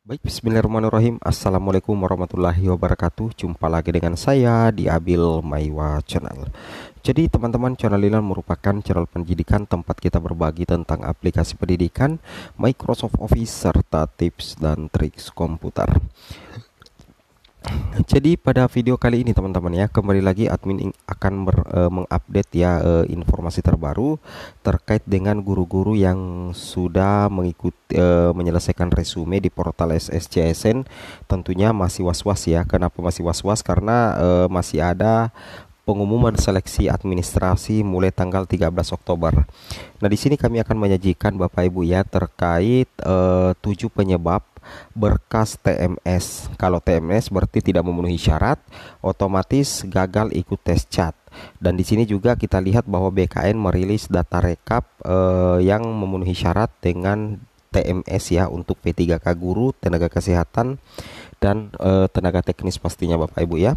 Baik, bismillahirrahmanirrahim. Assalamualaikum warahmatullahi wabarakatuh. Jumpa lagi dengan saya di Abil Maiwa Channel. Jadi teman-teman, channel ini merupakan channel pendidikan tempat kita berbagi tentang aplikasi pendidikan, Microsoft Office, serta tips dan triks komputer. Jadi pada video kali ini teman-teman ya, kembali lagi admin akan mengupdate ya informasi terbaru terkait dengan guru-guru yang sudah mengikuti menyelesaikan resume di portal SSCSN. Tentunya masih was-was ya. Kenapa masih was-was? Karena masih ada pengumuman seleksi administrasi mulai tanggal 13 Oktober. Nah, di sini kami akan menyajikan Bapak Ibu ya terkait 7 penyebab berkas TMS. Kalau TMS berarti tidak memenuhi syarat, otomatis gagal ikut tes CAT. Dan di sini juga kita lihat bahwa BKN merilis data rekap yang memenuhi syarat dengan TMS ya untuk P3K guru, tenaga kesehatan, dan tenaga teknis pastinya Bapak Ibu ya.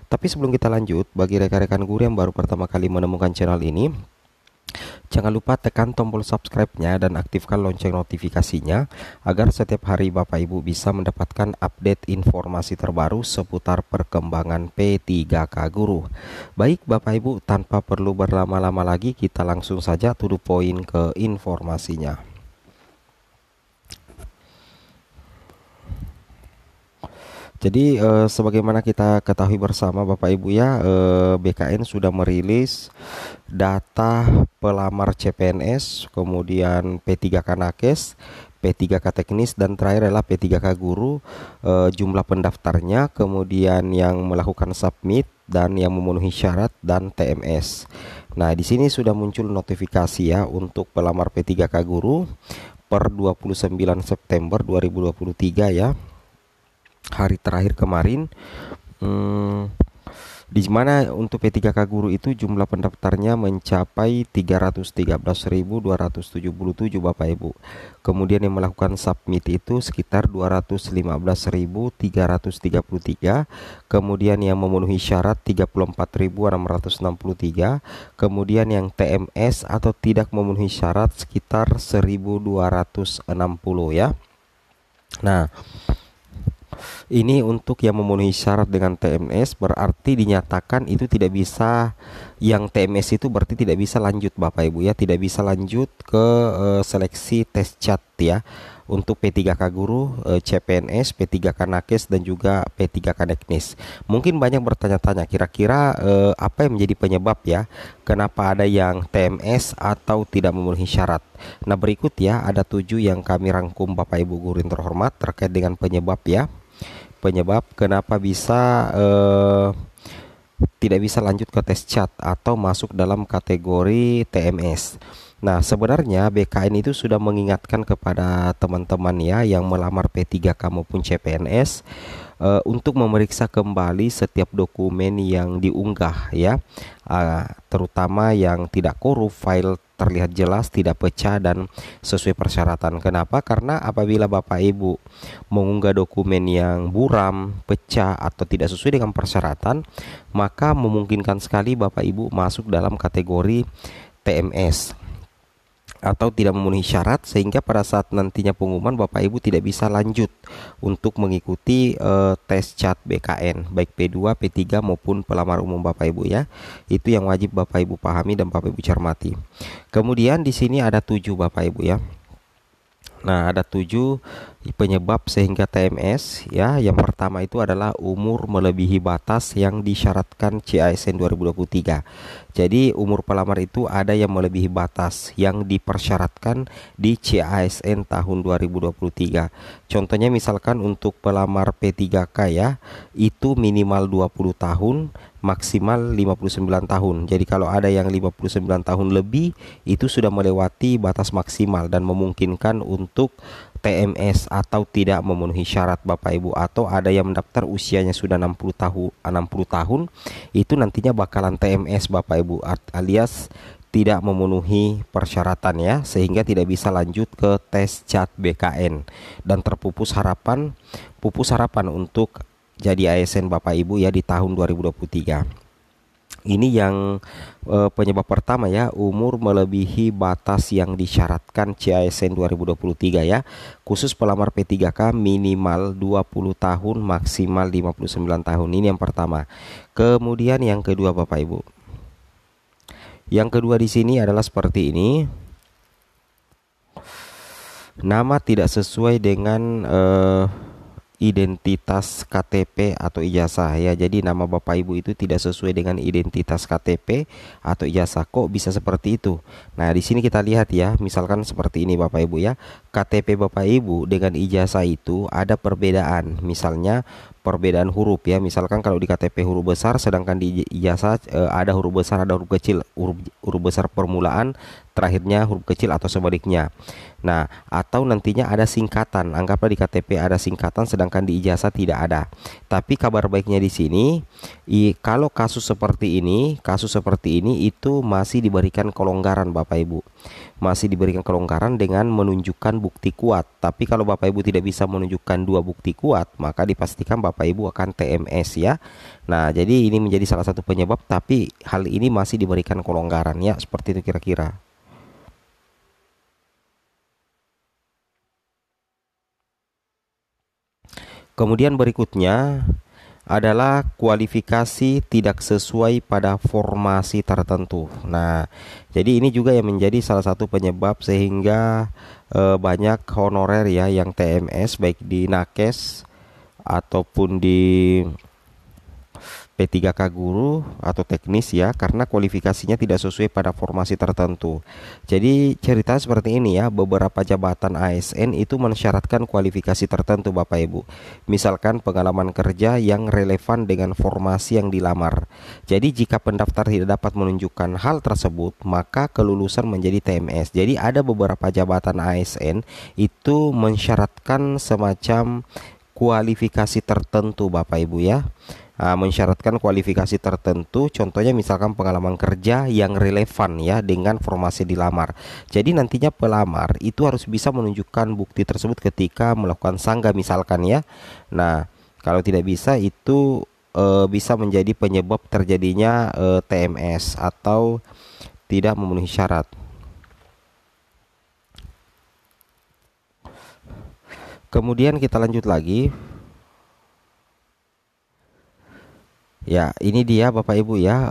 Tapi sebelum kita lanjut, bagi rekan-rekan guru yang baru pertama kali menemukan channel ini, jangan lupa tekan tombol subscribe-nya dan aktifkan lonceng notifikasinya agar setiap hari Bapak Ibu bisa mendapatkan update informasi terbaru seputar perkembangan P3K guru. Baik Bapak Ibu, tanpa perlu berlama-lama lagi, kita langsung saja to the point ke informasinya. Jadi sebagaimana kita ketahui bersama Bapak Ibu ya, BKN sudah merilis data pelamar CPNS, kemudian P3K Nakes, P3K teknis, dan terakhir adalah P3K guru, jumlah pendaftarnya, kemudian yang melakukan submit dan yang memenuhi syarat, dan TMS. Nah, di sini sudah muncul notifikasi ya untuk pelamar P3K guru per 29 September 2023 ya. Hari terakhir kemarin, di mana untuk P3K guru itu jumlah pendaftarnya mencapai 313.277 Bapak Ibu. Kemudian yang melakukan submit itu sekitar 215.333. Kemudian yang memenuhi syarat 34.663. Kemudian yang TMS atau tidak memenuhi syarat sekitar 1.260 ya. Nah, ini untuk yang memenuhi syarat dengan TMS, berarti dinyatakan itu tidak bisa, yang TMS itu berarti tidak bisa lanjut Bapak Ibu ya, tidak bisa lanjut ke seleksi tes CAT ya untuk P3K guru, CPNS, P3K Nakes, dan juga P3K teknis. Mungkin banyak bertanya-tanya kira-kira apa yang menjadi penyebab ya kenapa ada yang TMS atau tidak memenuhi syarat. Nah, berikut ya ada 7 yang kami rangkum Bapak Ibu guru yang terhormat terkait dengan penyebab ya. Penyebab kenapa bisa tidak bisa lanjut ke tes CAT atau masuk dalam kategori TMS. Nah, sebenarnya BKN itu sudah mengingatkan kepada teman-teman ya yang melamar P3K maupun CPNS untuk memeriksa kembali setiap dokumen yang diunggah ya, terutama yang tidak korup, file terlihat jelas, tidak pecah, dan sesuai persyaratan. Kenapa? Karena apabila Bapak Ibu mengunggah dokumen yang buram, pecah, atau tidak sesuai dengan persyaratan, maka memungkinkan sekali Bapak Ibu masuk dalam kategori TMS atau tidak memenuhi syarat, sehingga pada saat nantinya pengumuman Bapak Ibu tidak bisa lanjut untuk mengikuti tes CAT BKN baik P2, P3 maupun pelamar umum Bapak Ibu ya. Itu yang wajib Bapak Ibu pahami dan Bapak Ibu cermati. Kemudian di sini ada 7 Bapak Ibu ya. Nah, ada 7 penyebab sehingga TMS ya. Yang pertama itu adalah umur melebihi batas yang disyaratkan CASN 2023. Jadi umur pelamar itu ada yang melebihi batas yang dipersyaratkan di CASN tahun 2023. Contohnya misalkan untuk pelamar P3K ya, itu minimal 20 tahun, maksimal 59 tahun. Jadi kalau ada yang 59 tahun lebih, itu sudah melewati batas maksimal dan memungkinkan untuk TMS atau tidak memenuhi syarat Bapak Ibu. Atau ada yang mendaftar usianya sudah 60 tahun, itu nantinya bakalan TMS Bapak Ibu, alias tidak memenuhi persyaratan ya, sehingga tidak bisa lanjut ke tes CAT BKN dan terpupus harapan untuk jadi ASN Bapak Ibu ya di tahun 2023. Ini yang penyebab pertama ya, umur melebihi batas yang disyaratkan CASN 2023 ya. Khusus pelamar P3K minimal 20 tahun, maksimal 59 tahun. Ini yang pertama. Kemudian yang kedua Bapak Ibu. Yang kedua di sini adalah seperti ini. Nama tidak sesuai dengan identitas KTP atau ijazah ya. Jadi nama Bapak Ibu itu tidak sesuai dengan identitas KTP atau ijazah. Kok bisa seperti itu? Nah, di sini kita lihat ya, misalkan seperti ini Bapak Ibu ya. KTP Bapak Ibu dengan ijazah itu ada perbedaan. Misalnya perbedaan huruf ya. Misalkan kalau di KTP huruf besar, sedangkan di ijazah ada huruf besar, ada huruf kecil. Huruf besar permulaan, terakhirnya huruf kecil atau sebaliknya. Nah, atau nantinya ada singkatan. Anggaplah di KTP ada singkatan sedangkan di ijazah tidak ada. Tapi kabar baiknya di sini, kalau kasus seperti ini itu masih diberikan kelonggaran Bapak Ibu. Masih diberikan kelonggaran dengan menunjukkan bukti kuat. Tapi kalau Bapak Ibu tidak bisa menunjukkan dua bukti kuat, maka dipastikan Bapak Ibu akan TMS ya. Nah, jadi ini menjadi salah satu penyebab, tapi hal ini masih diberikan kelonggaran ya, seperti itu kira-kira. Kemudian berikutnya adalah kualifikasi tidak sesuai pada formasi tertentu. Nah, jadi ini juga yang menjadi salah satu penyebab sehingga banyak honorer ya yang TMS baik di nakes ataupun di P3K guru atau teknis ya, karena kualifikasinya tidak sesuai pada formasi tertentu. Jadi cerita seperti ini ya, beberapa jabatan ASN itu mensyaratkan kualifikasi tertentu Bapak Ibu. Misalkan pengalaman kerja yang relevan dengan formasi yang dilamar. Jadi jika pendaftar tidak dapat menunjukkan hal tersebut, maka kelulusan menjadi TMS. Jadi ada beberapa jabatan ASN itu mensyaratkan semacam kualifikasi tertentu Bapak Ibu ya. Mensyaratkan kualifikasi tertentu, contohnya misalkan pengalaman kerja yang relevan ya dengan formasi dilamar. Jadi nantinya pelamar itu harus bisa menunjukkan bukti tersebut ketika melakukan sanggah misalkan ya. Nah, kalau tidak bisa itu bisa menjadi penyebab terjadinya TMS atau tidak memenuhi syarat. Kemudian kita lanjut lagi. Ya, ini dia Bapak Ibu ya.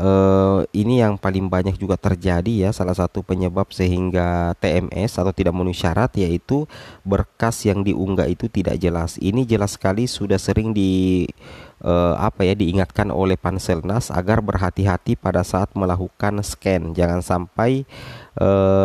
Ini yang paling banyak juga terjadi ya. Salah satu penyebab sehingga TMS atau tidak memenuhi syarat yaitu berkas yang diunggah itu tidak jelas. Ini jelas sekali sudah sering diingatkan oleh Panselnas agar berhati-hati pada saat melakukan scan. Jangan sampai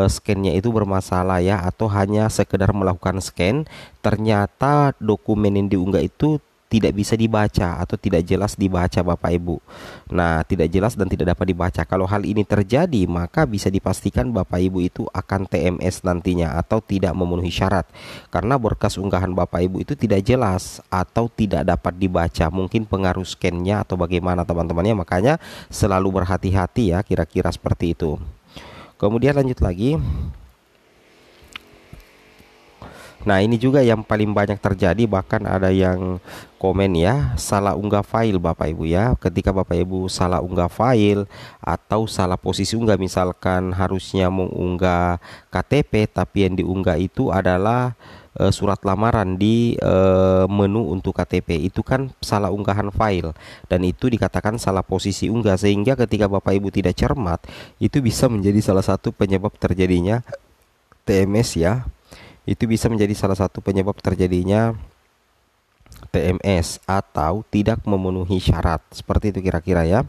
scannya itu bermasalah ya, atau hanya sekedar melakukan scan ternyata dokumen yang diunggah itu tidak bisa dibaca atau tidak jelas dibaca Bapak Ibu. Nah, tidak jelas dan tidak dapat dibaca. Kalau hal ini terjadi, maka bisa dipastikan Bapak Ibu itu akan TMS nantinya atau tidak memenuhi syarat. Karena berkas unggahan Bapak Ibu itu tidak jelas atau tidak dapat dibaca. Mungkin pengaruh scan-nya atau bagaimana teman-temannya. Makanya selalu berhati-hati ya, kira-kira seperti itu. Kemudian lanjut lagi. Nah, ini juga yang paling banyak terjadi, bahkan ada yang komen ya, salah unggah file Bapak Ibu ya. Ketika Bapak Ibu salah unggah file atau salah posisi unggah, misalkan harusnya mengunggah KTP tapi yang diunggah itu adalah surat lamaran di menu untuk KTP, itu kan salah unggahan file dan itu dikatakan salah posisi unggah, sehingga ketika Bapak Ibu tidak cermat itu bisa menjadi salah satu penyebab terjadinya TMS ya. Itu bisa menjadi salah satu penyebab terjadinya TMS atau tidak memenuhi syarat. Seperti itu kira-kira ya.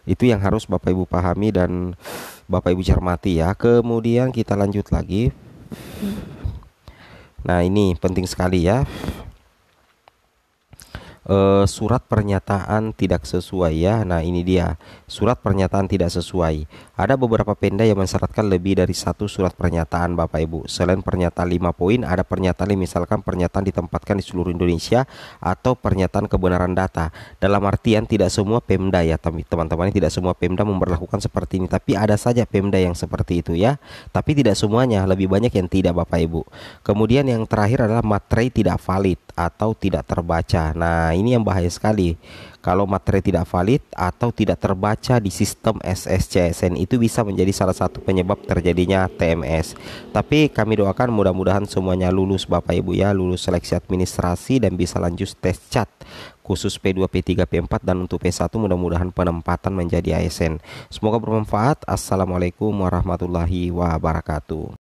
Itu yang harus Bapak Ibu pahami dan Bapak Ibu cermati ya. Kemudian kita lanjut lagi. Nah, ini penting sekali ya. Surat pernyataan tidak sesuai ya. Nah, ini dia surat pernyataan tidak sesuai. Ada beberapa Pemda yang mensyaratkan lebih dari satu surat pernyataan Bapak Ibu. Selain pernyataan 5 poin, ada pernyataan misalkan pernyataan ditempatkan di seluruh Indonesia atau pernyataan kebenaran data. Dalam artian tidak semua Pemda ya teman-teman, tidak semua Pemda memberlakukan seperti ini, tapi ada saja Pemda yang seperti itu ya. Tapi tidak semuanya, lebih banyak yang tidak Bapak Ibu. Kemudian yang terakhir adalah materai tidak valid atau tidak terbaca. Nah, ini yang bahaya sekali. Kalau materai tidak valid atau tidak terbaca di sistem SSCSN, itu bisa menjadi salah satu penyebab terjadinya TMS. Tapi kami doakan mudah-mudahan semuanya lulus Bapak Ibu ya, lulus seleksi administrasi dan bisa lanjut tes CAT khusus P2, P3, P4, dan untuk P1 mudah-mudahan penempatan menjadi ASN. Semoga bermanfaat. Assalamualaikum warahmatullahi wabarakatuh.